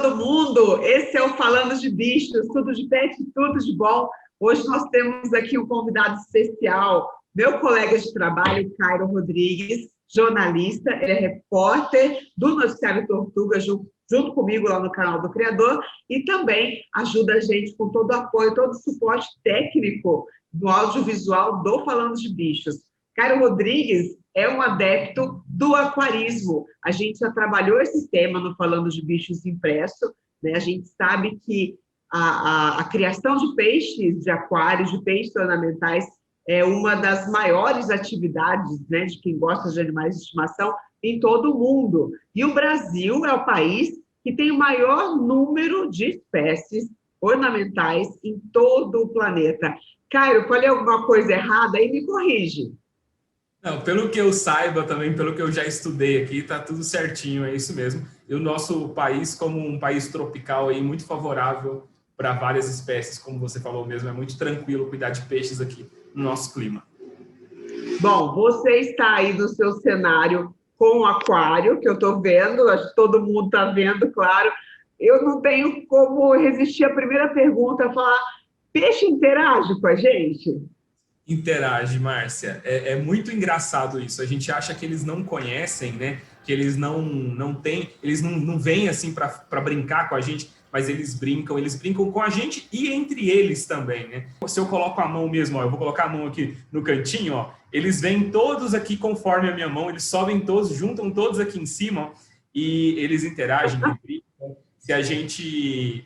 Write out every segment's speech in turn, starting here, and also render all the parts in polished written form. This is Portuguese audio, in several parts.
todo mundo! Esse é o Falando de Bichos, tudo de pet, tudo de bom. Hoje nós temos aqui um convidado especial, meu colega de trabalho, Cairo Rodrigues, jornalista, ele é repórter do Noticiário Tortuga, junto comigo lá no canal do Criador, e também ajuda a gente com todo o apoio, todo o suporte técnico do audiovisual do Falando de Bichos. Cairo Rodrigues é um adepto do aquarismo. A gente já trabalhou esse tema no Falando de Bichos impresso, né? A gente sabe que a criação de peixes de aquários, de peixes ornamentais, é uma das maiores atividades, né, de quem gosta de animais de estimação em todo o mundo. E o Brasil é o país que tem o maior número de espécies ornamentais em todo o planeta. Cairo, falei alguma coisa errada aí? Me corrige. Não, pelo que eu saiba também, pelo que eu já estudei aqui, tá tudo certinho, é isso mesmo. E o nosso país, como um país tropical aí, muito favorável para várias espécies, como você falou mesmo, é muito tranquilo cuidar de peixes aqui no nosso clima. Bom, você está aí no seu cenário com o aquário, que eu estou vendo, acho que todo mundo está vendo, claro. Eu não tenho como resistir à primeira pergunta, falar, peixe interage com a gente? Interage, Márcia. É muito engraçado isso. A gente acha que eles não conhecem, né? Que eles não têm, eles não vêm assim para brincar com a gente, mas eles brincam com a gente e entre eles também, né? Se eu coloco a mão mesmo, ó, eu vou colocar a mão aqui no cantinho, ó, eles vêm todos aqui conforme a minha mão, eles sobem todos, juntam todos aqui em cima, ó, e eles interagem, e brincam. Se a gente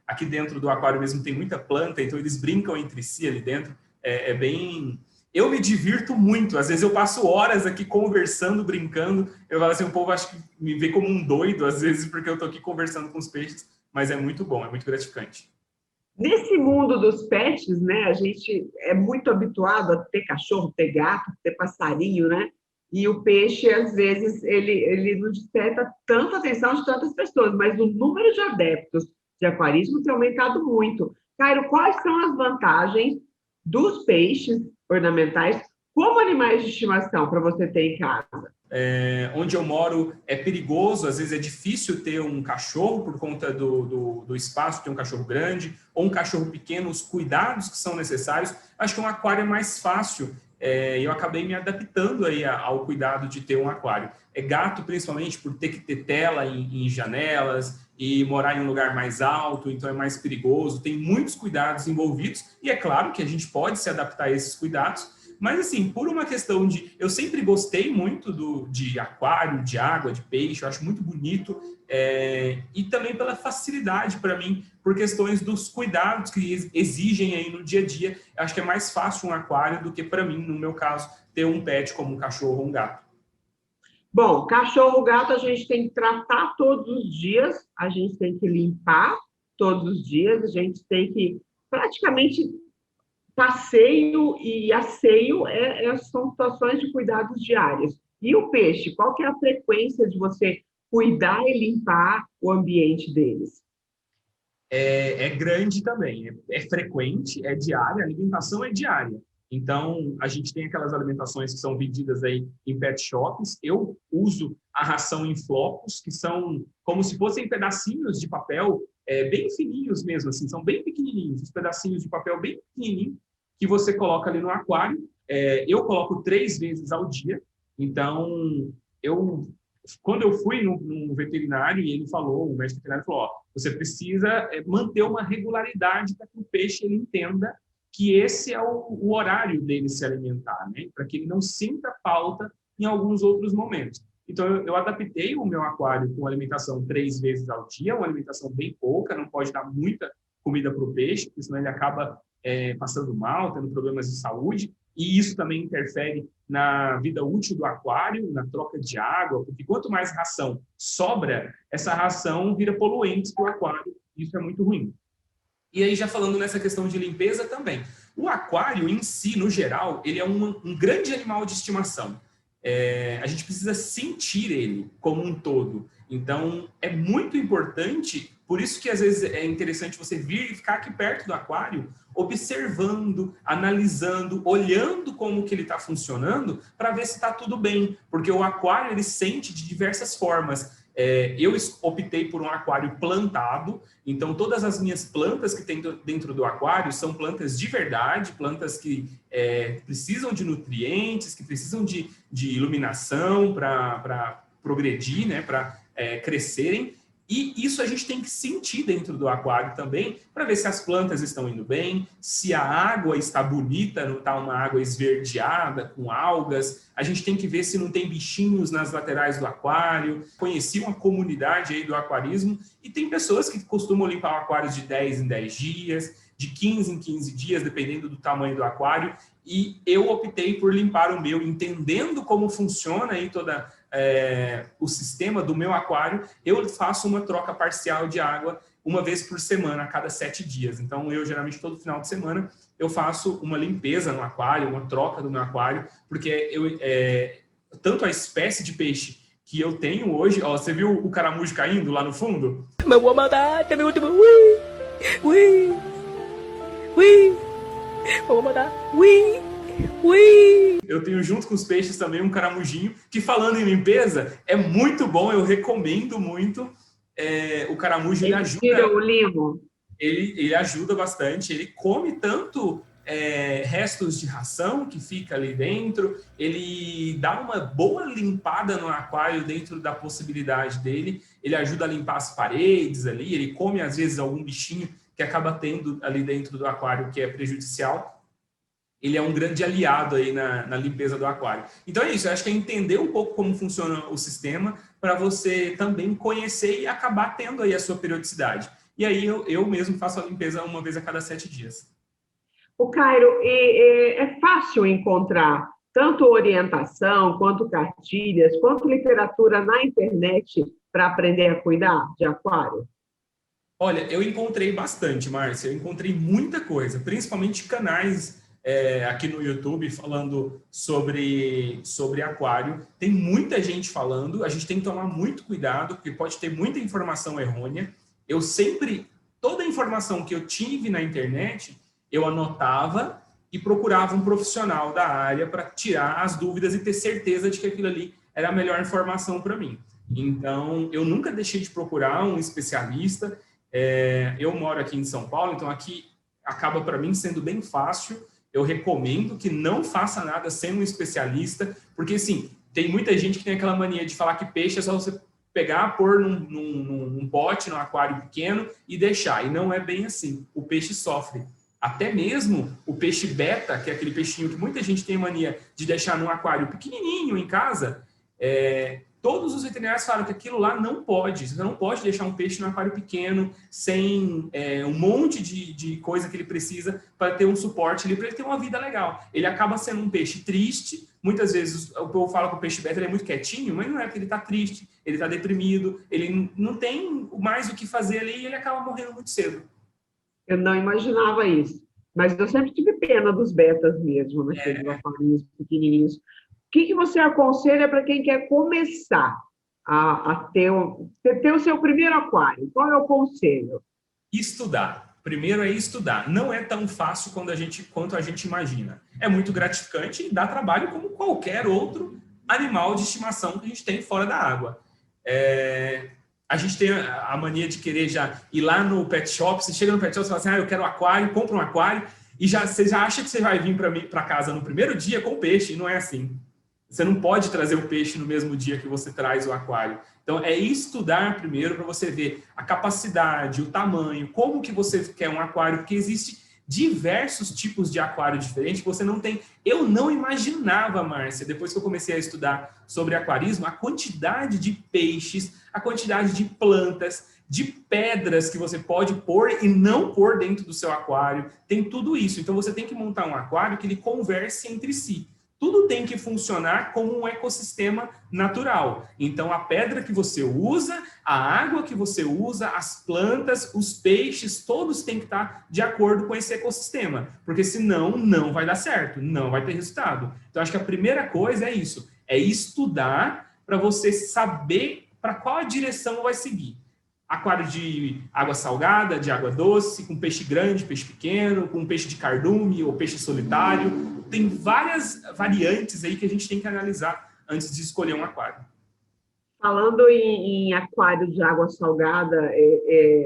aqui dentro do aquário mesmo tem muita planta, então eles brincam entre si ali dentro. É bem... Eu me divirto muito. Às vezes eu passo horas aqui conversando, brincando. Eu falo assim, o povo acho que me vê como um doido, às vezes, porque eu tô aqui conversando com os peixes. Mas é muito bom, é muito gratificante. Nesse mundo dos pets, né, a gente é muito habituado a ter cachorro, ter gato, ter passarinho, né? E o peixe, às vezes, ele não desperta tanta atenção de tantas pessoas, mas o número de adeptos de aquarismo tem aumentado muito. Cairo, quais são as vantagens dos peixes ornamentais como animais de estimação para você ter em casa? Onde eu moro é perigoso, às vezes é difícil ter um cachorro por conta do espaço, ter um cachorro grande ou um cachorro pequeno, os cuidados que são necessários. Acho que um aquário é mais fácil. Eu acabei me adaptando aí ao cuidado de ter um aquário. Gato, principalmente, por ter que ter tela em janelas e morar em um lugar mais alto, então é mais perigoso. Tem muitos cuidados envolvidos e é claro que a gente pode se adaptar a esses cuidados, mas assim, por uma questão de... Eu sempre gostei muito de aquário, de água, de peixe, eu acho muito bonito, e também pela facilidade para mim, por questões dos cuidados que exigem aí no dia a dia. Eu acho que é mais fácil um aquário do que para mim, no meu caso, ter um pet como um cachorro ou um gato. Bom, cachorro, gato, a gente tem que tratar todos os dias, a gente tem que limpar todos os dias, a gente tem que praticamente passeio e asseio são situações de cuidados diários. E o peixe, qual que é a frequência de você cuidar e limpar o ambiente deles? É grande também, é frequente, é diária, a alimentação é diária. Então, a gente tem aquelas alimentações que são vendidas aí em pet shops. Eu uso a ração em flocos, que são como se fossem pedacinhos de papel, bem fininhos mesmo, assim, são bem pequenininhos, os pedacinhos de papel bem pequenininhos, que você coloca ali no aquário. Eu coloco 3 vezes ao dia. Então, quando eu fui no veterinário, e ele falou, o médico veterinário falou, ó, você precisa manter uma regularidade para que o peixe ele entenda que esse é o horário dele se alimentar, né? Para que ele não sinta falta em alguns outros momentos. Então, eu adaptei o meu aquário com alimentação 3 vezes ao dia, uma alimentação bem pouca, não pode dar muita comida para o peixe, porque senão ele acaba passando mal, tendo problemas de saúde, e isso também interfere na vida útil do aquário, na troca de água, porque quanto mais ração sobra, essa ração vira poluente para o aquário, e isso é muito ruim. E aí, já falando nessa questão de limpeza também, o aquário em si, no geral, ele é um grande animal de estimação. A gente precisa sentir ele como um todo. Então, é muito importante, por isso que às vezes é interessante você vir e ficar aqui perto do aquário, observando, analisando, olhando como que ele está funcionando, para ver se está tudo bem. Porque o aquário, ele sente de diversas formas. Eu optei por um aquário plantado, então todas as minhas plantas que tem dentro do aquário são plantas de verdade, plantas que precisam de nutrientes, que precisam de iluminação para progredir, né, para crescerem. E isso a gente tem que sentir dentro do aquário também, para ver se as plantas estão indo bem, se a água está bonita, não está uma água esverdeada, com algas. A gente tem que ver se não tem bichinhos nas laterais do aquário. Conheci uma comunidade aí do aquarismo e tem pessoas que costumam limpar o aquário de 10 em 10 dias, de 15 em 15 dias, dependendo do tamanho do aquário. E eu optei por limpar o meu, entendendo como funciona aí toda o sistema do meu aquário. Eu faço uma troca parcial de água uma vez por semana, a cada 7 dias. Então, eu geralmente todo final de semana eu faço uma limpeza no aquário, uma troca do meu aquário, porque tanto a espécie de peixe que eu tenho hoje, ó, você viu o caramujo caindo lá no fundo? Meu mandar, meu último, ui, ui, ui, vou mandar, ui, ui. Eu tenho junto com os peixes também um caramujinho, que falando em limpeza, é muito bom, eu recomendo muito. O caramujo, ele ajuda... Tira o limo. Ele ajuda bastante, ele come tanto restos de ração que fica ali dentro, ele dá uma boa limpada no aquário dentro da possibilidade dele, ele ajuda a limpar as paredes ali, ele come às vezes algum bichinho que acaba tendo ali dentro do aquário que é prejudicial. Ele é um grande aliado aí na limpeza do aquário. Então é isso, eu acho que é entender um pouco como funciona o sistema para você também conhecer e acabar tendo aí a sua periodicidade. E aí eu mesmo faço a limpeza uma vez a cada 7 dias. O Cairo, é fácil encontrar tanto orientação, quanto cartilhas, quanto literatura na internet para aprender a cuidar de aquário? Olha, eu encontrei bastante, Márcia. Eu encontrei muita coisa, principalmente canais aqui no YouTube falando sobre aquário. Tem muita gente falando, a gente tem que tomar muito cuidado, porque pode ter muita informação errônea. Toda a informação que eu tive na internet, eu anotava e procurava um profissional da área para tirar as dúvidas e ter certeza de que aquilo ali era a melhor informação para mim. Então, eu nunca deixei de procurar um especialista. Eu moro aqui em São Paulo, então aqui acaba para mim sendo bem fácil. Eu recomendo que não faça nada sem um especialista, porque, assim, tem muita gente que tem aquela mania de falar que peixe é só você pegar, pôr num pote, num aquário pequeno e deixar. E não é bem assim. O peixe sofre. Até mesmo o peixe beta, que é aquele peixinho que muita gente tem mania de deixar num aquário pequenininho em casa, todos os veterinários falam que aquilo lá não pode. Você não pode deixar um peixe no aquário pequeno, sem um monte de coisa que ele precisa para ter um suporte ali, para ele ter uma vida legal. Ele acaba sendo um peixe triste. Muitas vezes o povo fala que o peixe beta ele é muito quietinho, mas não é, porque ele está triste, ele está deprimido, ele não tem mais o que fazer ali e ele acaba morrendo muito cedo. Eu não imaginava isso. Mas eu sempre tive pena dos betas mesmo, naqueles aquários pequenininhos. O que você aconselha para quem quer começar a ter o seu primeiro aquário? Qual é o conselho? Estudar. Primeiro é estudar. Não é tão fácil quanto a gente imagina. É muito gratificante e dá trabalho como qualquer outro animal de estimação que a gente tem fora da água. A gente tem a mania de querer já ir lá no pet shop. Você chega no pet shop e fala assim, eu quero um aquário, compra um aquário, e você já acha que você vai vir para casa no primeiro dia com o peixe, e não é assim. Você não pode trazer o peixe no mesmo dia que você traz o aquário. Então, é estudar primeiro para você ver a capacidade, o tamanho, como que você quer um aquário, porque existe diversos tipos de aquário diferentes que você não tem. Eu não imaginava, Márcia, depois que eu comecei a estudar sobre aquarismo, a quantidade de peixes, a quantidade de plantas, de pedras que você pode pôr e não pôr dentro do seu aquário. Tem tudo isso. Então, você tem que montar um aquário que ele converse entre si. Tudo tem que funcionar como um ecossistema natural. Então, a pedra que você usa, a água que você usa, as plantas, os peixes, todos têm que estar de acordo com esse ecossistema. Porque senão, não vai dar certo, não vai ter resultado. Então, acho que a primeira coisa é isso. É estudar para você saber para qual a direção vai seguir. Aquário de água salgada, de água doce, com peixe grande, peixe pequeno, com peixe de cardume ou peixe solitário. Tem várias variantes aí que a gente tem que analisar antes de escolher um aquário. Falando em aquário de água salgada,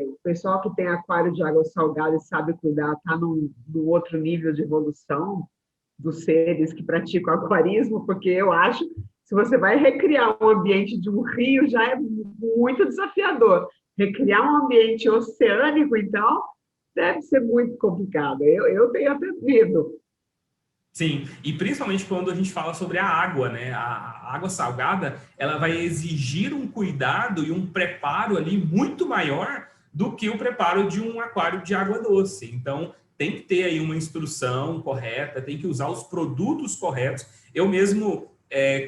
o pessoal que tem aquário de água salgada e sabe cuidar está num outro nível de evolução dos seres que praticam aquarismo, porque eu acho que se você vai recriar um ambiente de um rio, já é muito desafiador. Recriar um ambiente oceânico, então, deve ser muito complicado. Eu tenho até medo. Sim, e principalmente quando a gente fala sobre a água, né? A água salgada, ela vai exigir um cuidado e um preparo ali muito maior do que o preparo de um aquário de água doce. Então, tem que ter aí uma instrução correta, tem que usar os produtos corretos. Eu mesmo,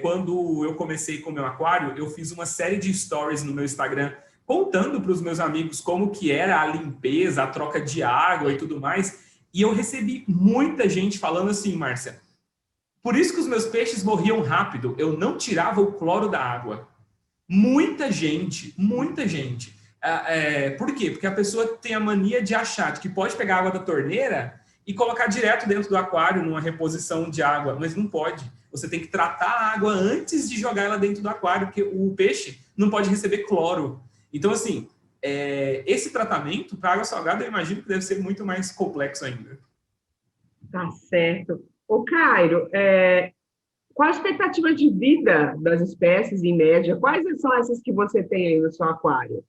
quando eu comecei com o meu aquário, eu fiz uma série de stories no meu Instagram contando para os meus amigos como que era a limpeza, a troca de água e tudo mais. E eu recebi muita gente falando assim, Márcia, por isso que os meus peixes morriam rápido, eu não tirava o cloro da água. Muita gente, muita gente. Por quê? Porque a pessoa tem a mania de achar que pode pegar a água da torneira e colocar direto dentro do aquário, numa reposição de água, mas não pode. Você tem que tratar a água antes de jogar ela dentro do aquário, porque o peixe não pode receber cloro. Então, assim, esse tratamento para água salgada, eu imagino que deve ser muito mais complexo ainda. Tá certo. Ô, Cairo, qual a expectativa de vida das espécies, em média? Quais são essas que você tem aí no seu aquário?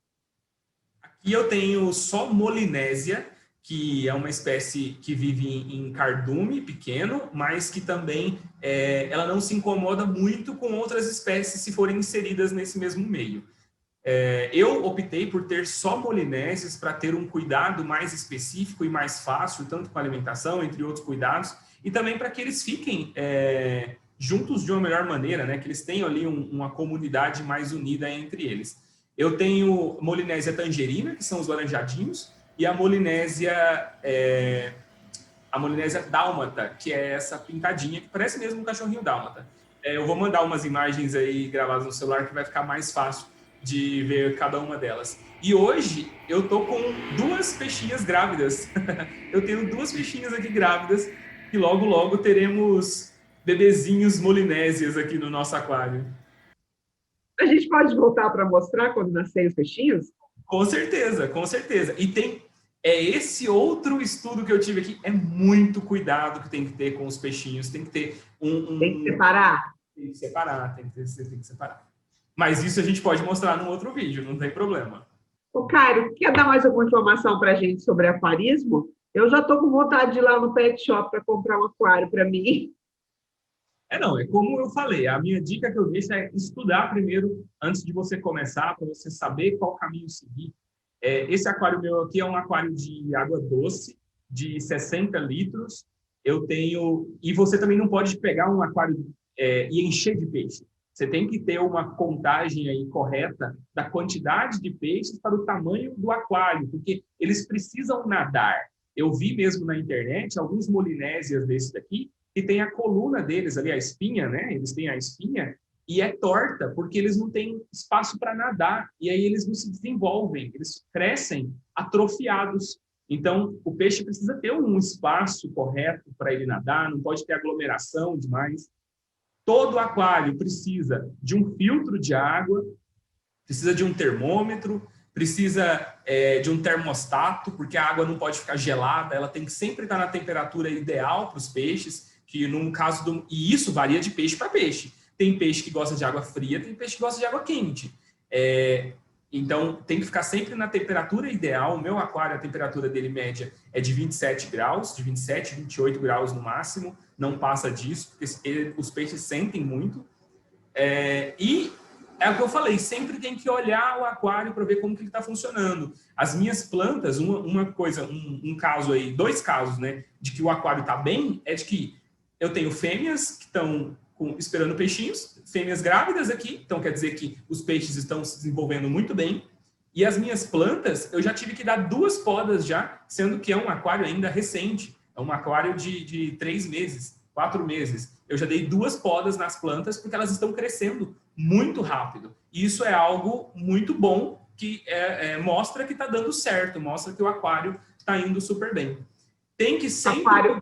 Aqui eu tenho só Molinésia, que é uma espécie que vive em cardume pequeno, mas que também ela não se incomoda muito com outras espécies se forem inseridas nesse mesmo meio. Eu optei por ter só Molinésias para ter um cuidado mais específico e mais fácil, tanto com a alimentação, entre outros cuidados, e também para que eles fiquem juntos de uma melhor maneira, né? Que eles tenham ali uma comunidade mais unida entre eles. Eu tenho Molinésia tangerina, que são os laranjadinhos, e a Molinésia dálmata, que é essa pintadinha, que parece mesmo um cachorrinho dálmata. Eu vou mandar umas imagens aí gravadas no celular que vai ficar mais fácil de ver cada uma delas. E hoje eu tô com 2 peixinhas grávidas. Eu tenho 2 peixinhas aqui grávidas e logo, logo teremos bebezinhos molinésias aqui no nosso aquário. A gente pode voltar para mostrar quando nascerem os peixinhos? Com certeza, com certeza. E tem esse outro estudo que eu tive aqui, é muito cuidado que tem que ter com os peixinhos, tem que ter Tem que separar? Tem que separar, tem que separar. Mas isso a gente pode mostrar num outro vídeo, não tem problema. Ô, Cairo, quer dar mais alguma informação para a gente sobre aquarismo? Eu já estou com vontade de ir lá no pet shop para comprar um aquário para mim. Não, é como eu falei, a minha dica que eu deixo é estudar primeiro, antes de você começar, para você saber qual caminho seguir. Esse aquário meu aqui é um aquário de água doce, de 60 litros. Eu tenho... E você também não pode pegar um aquário e encher de peixe. Você tem que ter uma contagem aí correta da quantidade de peixes para o tamanho do aquário, porque eles precisam nadar. Eu vi mesmo na internet alguns molinésias desses daqui, que tem a coluna deles ali, a espinha, né? Eles têm a espinha e é torta, porque eles não têm espaço para nadar, e aí eles não se desenvolvem, eles crescem atrofiados. Então, o peixe precisa ter um espaço correto para ele nadar, não pode ter aglomeração demais. Todo aquário precisa de um filtro de água, precisa de um termômetro, precisa de um termostato, porque a água não pode ficar gelada, ela tem que sempre estar na temperatura ideal para os peixes, que no caso e isso varia de peixe para peixe. Tem peixe que gosta de água fria, tem peixe que gosta de água quente. Então, tem que ficar sempre na temperatura ideal. O meu aquário, a temperatura dele média é de 27 graus, de 27, 28 graus no máximo. Não passa disso, porque os peixes sentem muito. E é o que eu falei, sempre tem que olhar o aquário para ver como que ele está funcionando. As minhas plantas, um caso aí, 2 casos, né, de que o aquário está bem, é de que eu tenho fêmeas que estão esperando peixinhos, fêmeas grávidas aqui, então quer dizer que os peixes estão se desenvolvendo muito bem. E as minhas plantas, eu já tive que dar 2 podas já, sendo que é um aquário ainda recente. É um aquário de 3 meses, 4 meses. Eu já dei 2 podas nas plantas porque elas estão crescendo muito rápido. E isso é algo muito bom, que mostra que está dando certo, mostra que o aquário está indo super bem. Tem que sempre...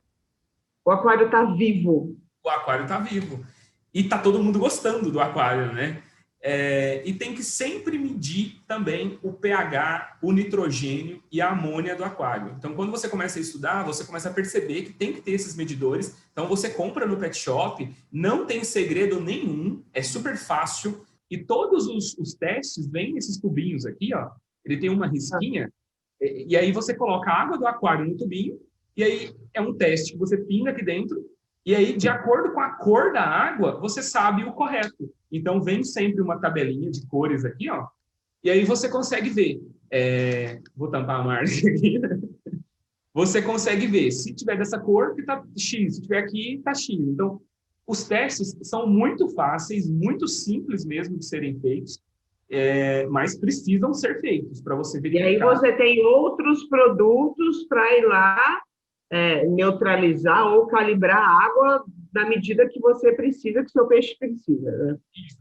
O aquário está vivo. O aquário está vivo. E está todo mundo gostando do aquário, né? E tem que sempre medir também o pH, o nitrogênio e a amônia do aquário. Então, quando você começa a estudar, você começa a perceber que tem que ter esses medidores. Então, você compra no pet shop, não tem segredo nenhum, é super fácil. E todos os testes vêm nesses tubinhos aqui, ó. Ele tem uma risquinha, e aí você coloca a água do aquário no tubinho, e aí é um teste que você pinga aqui dentro, e aí, de acordo com a cor da água, você sabe o correto. Então, vem sempre uma tabelinha de cores aqui, ó. E aí você consegue ver. Vou tampar a margem aqui. Você consegue ver. Se tiver dessa cor, que tá X. Se tiver aqui, tá X. Então, os testes são muito fáceis, muito simples mesmo de serem feitos, mas precisam ser feitos para você verificar. E aí você tem outros produtos para ir lá neutralizar ou calibrar a água da medida que você precisa, que o seu peixe precisa, né?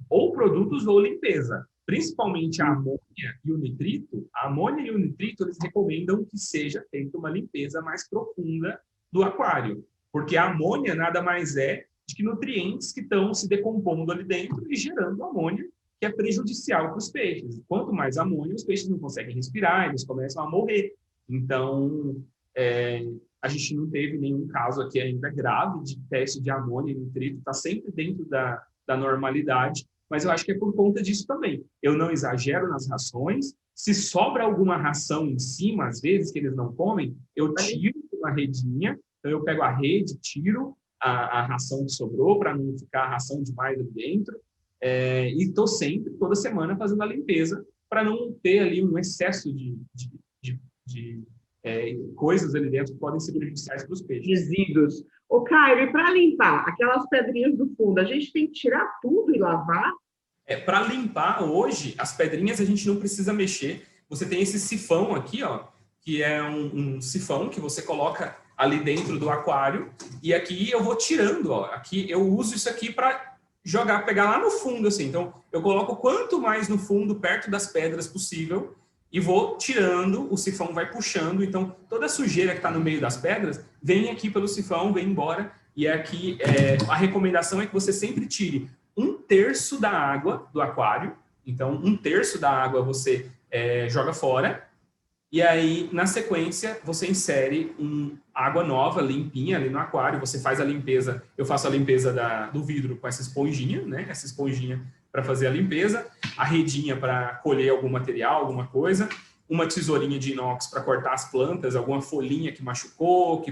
Ou produtos ou limpeza. Principalmente a amônia e o nitrito. A amônia e o nitrito, eles recomendam que seja feita uma limpeza mais profunda do aquário. Porque a amônia nada mais é de que nutrientes que estão se decompondo ali dentro e gerando amônia, que é prejudicial para os peixes. Quanto mais amônia, os peixes não conseguem respirar, eles começam a morrer. Então, a gente não teve nenhum caso aqui ainda grave de teste de amônia e nitrito, está sempre dentro da normalidade, mas eu acho que é por conta disso também. Eu não exagero nas rações, se sobra alguma ração em cima, às vezes, que eles não comem, eu tiro uma redinha, então eu pego a rede, tiro a ração que sobrou, para não ficar a ração demais ali dentro, e estou sempre, toda semana, fazendo a limpeza, para não ter ali um excesso de coisas ali dentro que podem ser prejudiciais para os peixes. Resíduos. Ô, Caio, e para limpar aquelas pedrinhas do fundo, a gente tem que tirar tudo e lavar? Para limpar hoje, as pedrinhas a gente não precisa mexer. Você tem esse sifão aqui, ó, que é um sifão que você coloca ali dentro do aquário, e aqui eu vou tirando, ó. Aqui eu uso isso aqui para pegar lá no fundo, assim. Então, eu coloco quanto mais no fundo, perto das pedras possível, e vou tirando, o sifão vai puxando, então toda a sujeira que está no meio das pedras vem aqui pelo sifão, vem embora, e aqui a recomendação é que você sempre tire 1/3 da água do aquário, então 1/3 da água você joga fora, e aí na sequência você insere água nova, limpinha ali no aquário, você faz a limpeza, eu faço a limpeza do vidro com essa esponjinha, né, essa esponjinha para fazer a limpeza, a redinha para colher algum material, alguma coisa, uma tesourinha de inox para cortar as plantas, alguma folhinha que machucou,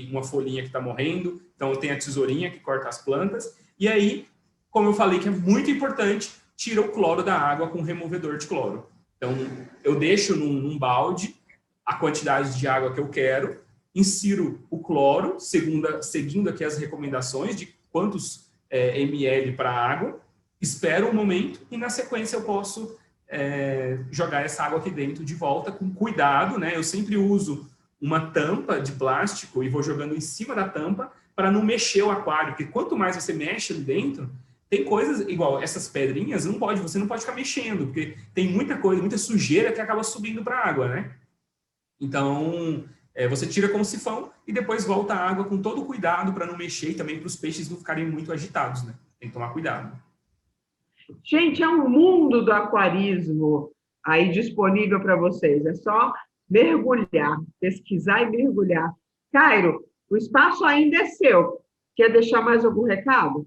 uma folhinha que está morrendo, então tem a tesourinha que corta as plantas, e aí, como eu falei que é muito importante, tira o cloro da água com removedor de cloro. Então, eu deixo num balde a quantidade de água que eu quero, insiro o cloro, seguindo aqui as recomendações de quantos ml para a água, espero um momento e, na sequência, eu posso jogar essa água aqui dentro de volta com cuidado, né? Eu sempre uso uma tampa de plástico e vou jogando em cima da tampa para não mexer o aquário, porque quanto mais você mexe ali dentro, tem coisas, igual essas pedrinhas, você não pode ficar mexendo, porque tem muita coisa, muita sujeira que acaba subindo para a água, né? Então, você tira com o sifão e depois volta a água com todo cuidado para não mexer e também para os peixes não ficarem muito agitados, né? Tem que tomar cuidado. Gente, é um mundo do aquarismo aí disponível para vocês. É só mergulhar, pesquisar e mergulhar. Cairo, o espaço ainda é seu. Quer deixar mais algum recado?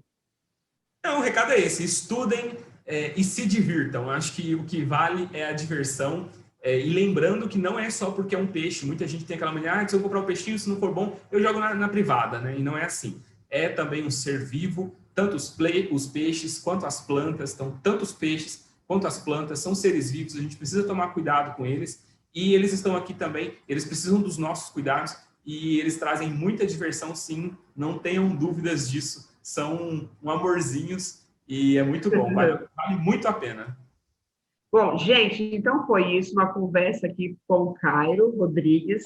Não, o recado é esse. Estudem e se divirtam. Acho que o que vale é a diversão. E lembrando que não é só porque é um peixe. Muita gente tem aquela mania, se eu comprar um peixinho, se não for bom, eu jogo na privada, né? E não é assim. É também um ser vivo. Tanto os peixes quanto as plantas, então, tanto os peixes quanto as plantas são seres vivos, a gente precisa tomar cuidado com eles, e eles estão aqui também, eles precisam dos nossos cuidados, e eles trazem muita diversão, sim, não tenham dúvidas disso, são amorzinhos, e é muito bom, vale muito a pena. Bom, gente, então foi isso, uma conversa aqui com o Cairo Rodrigues,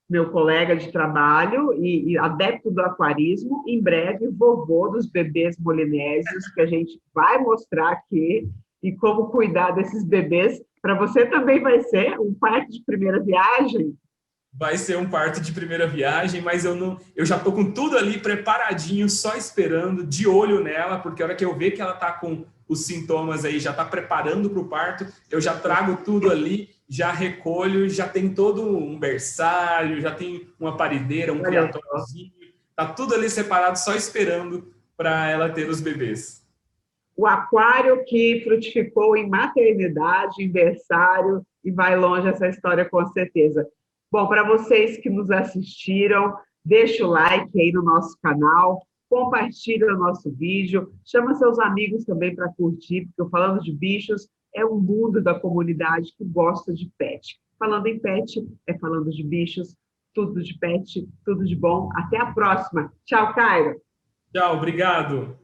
meu colega de trabalho e adepto do aquarismo, em breve vovô dos bebês molinésios, que a gente vai mostrar aqui, e como cuidar desses bebês. Para você também vai ser um parto de primeira viagem? Vai ser um parto de primeira viagem, mas eu já estou com tudo ali preparadinho, só esperando, de olho nela, porque a hora que eu ver que ela está com os sintomas aí, já está preparando para o parto, eu já trago tudo ali, já recolho, já tem todo um berçário, já tem uma parideira, um criatóriozinho, está tudo ali separado, só esperando para ela ter os bebês. O aquário que frutificou em maternidade, em berçário, e vai longe essa história com certeza. Bom, para vocês que nos assistiram, deixa o like aí no nosso canal, compartilha o nosso vídeo, chama seus amigos também para curtir, porque o Falando de Bichos é um mundo da comunidade que gosta de pet. Falando em pet, é falando de bichos, tudo de pet, tudo de bom. Até a próxima. Tchau, Cairo. Tchau, obrigado.